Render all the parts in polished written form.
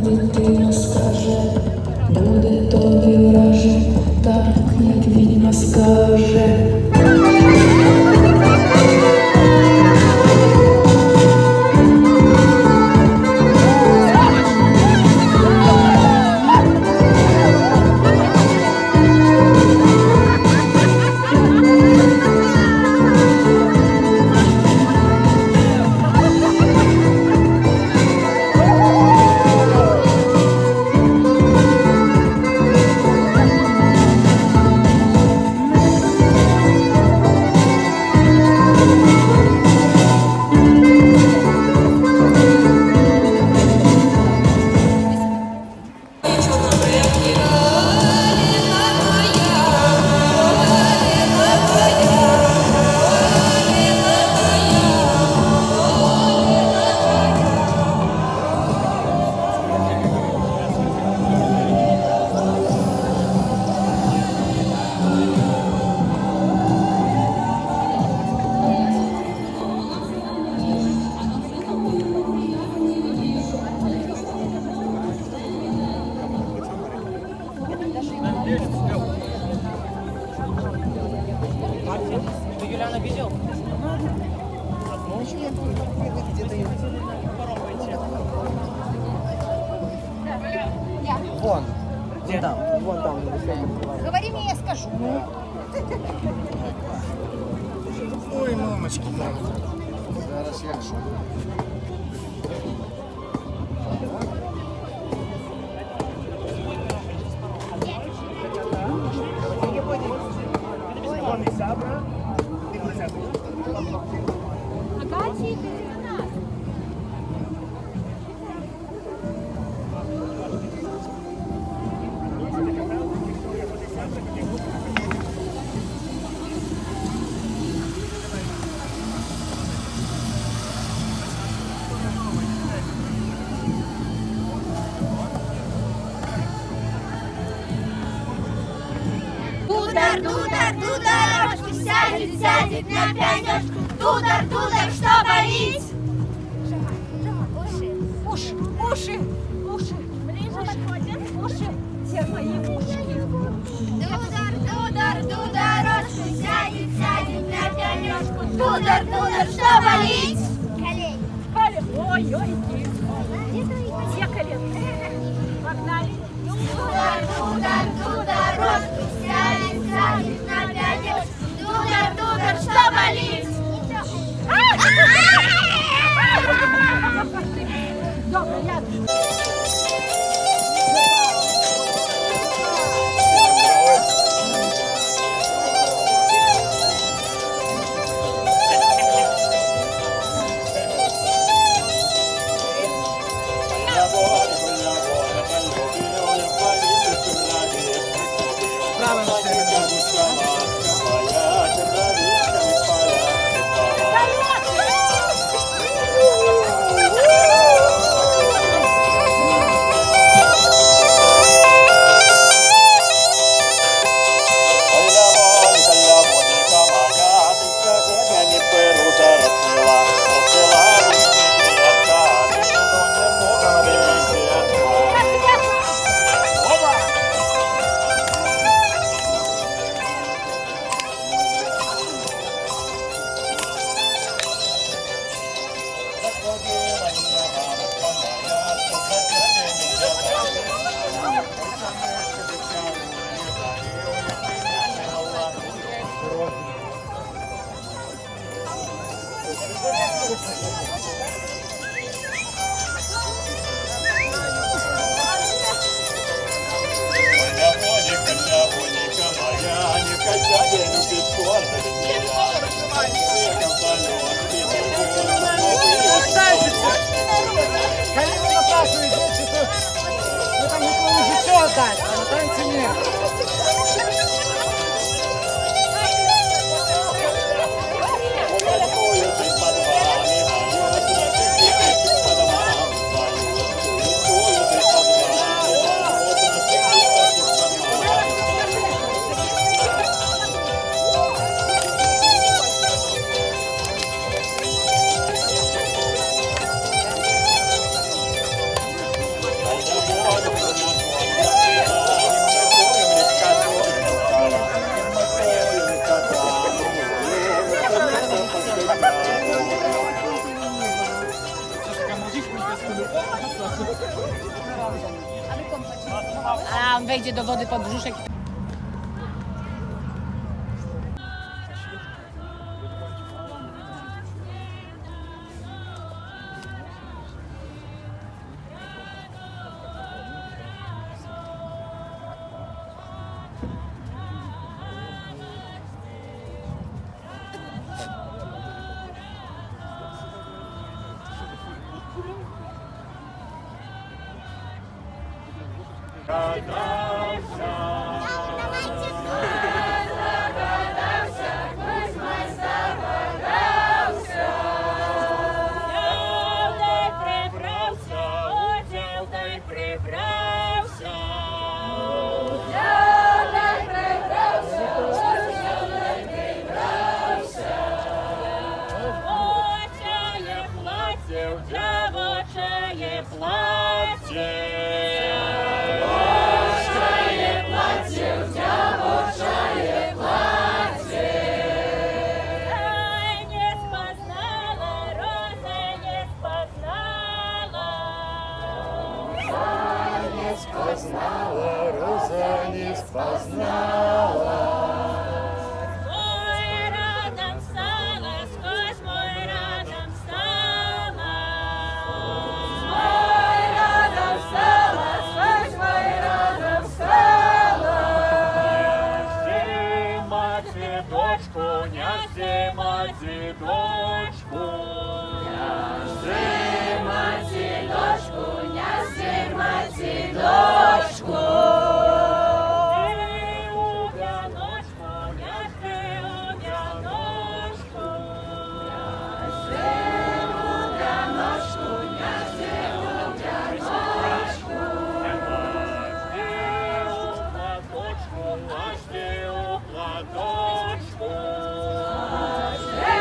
дитина скаже, буде тобі враже, так як відьма скаже. Ты Юлиана видел? Вон. Где? Там. Вон там. Говори мне, я скажу. Ой, мамочки. Зараз якщо. Дудар, дудар, дударочку, сядет, сядет на пятерку. Дудар, дудар, что болит? Уши, уши, уши. Ближе подходим. Уши, все мои ушки. Дудар, дудар, дударочку, сядет, сядет на пятерку. Дудар, дудар, что болит? Колени. Ой, ой, все коленки. Погнали. Дудар, дудар, дударочку, сядет, сядет на пятерку. Дудар, дудар, что болит? Добре, я. Калину напрашивает, значит, ну там никому ничего отдать, а на танце нет. wejdzie do wody pod brzuszek. Познала, Роза не спознала. Ой, рядом стала, сквозь мой рядом стала. Ой, рядом стала, сквозь мой рядом стала. Няжди, мать, дочку, няжди, мать, дочку. Няжди, мать, дочку, няжди, мать, дочку. Ти у вяночку, няжди у вяночку. Няжди у вяночку, няжди у вяночку. Няжди у платочку, няжди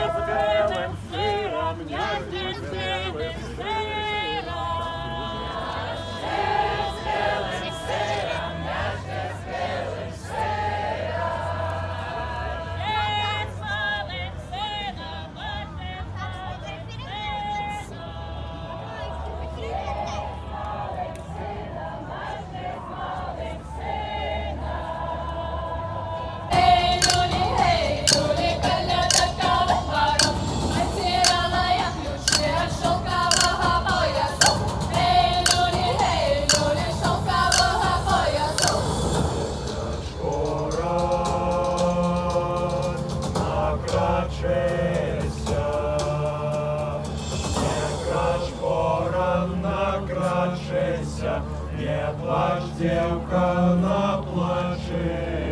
в белым сыром, няжди в белым не плачь, девка, наплачешься.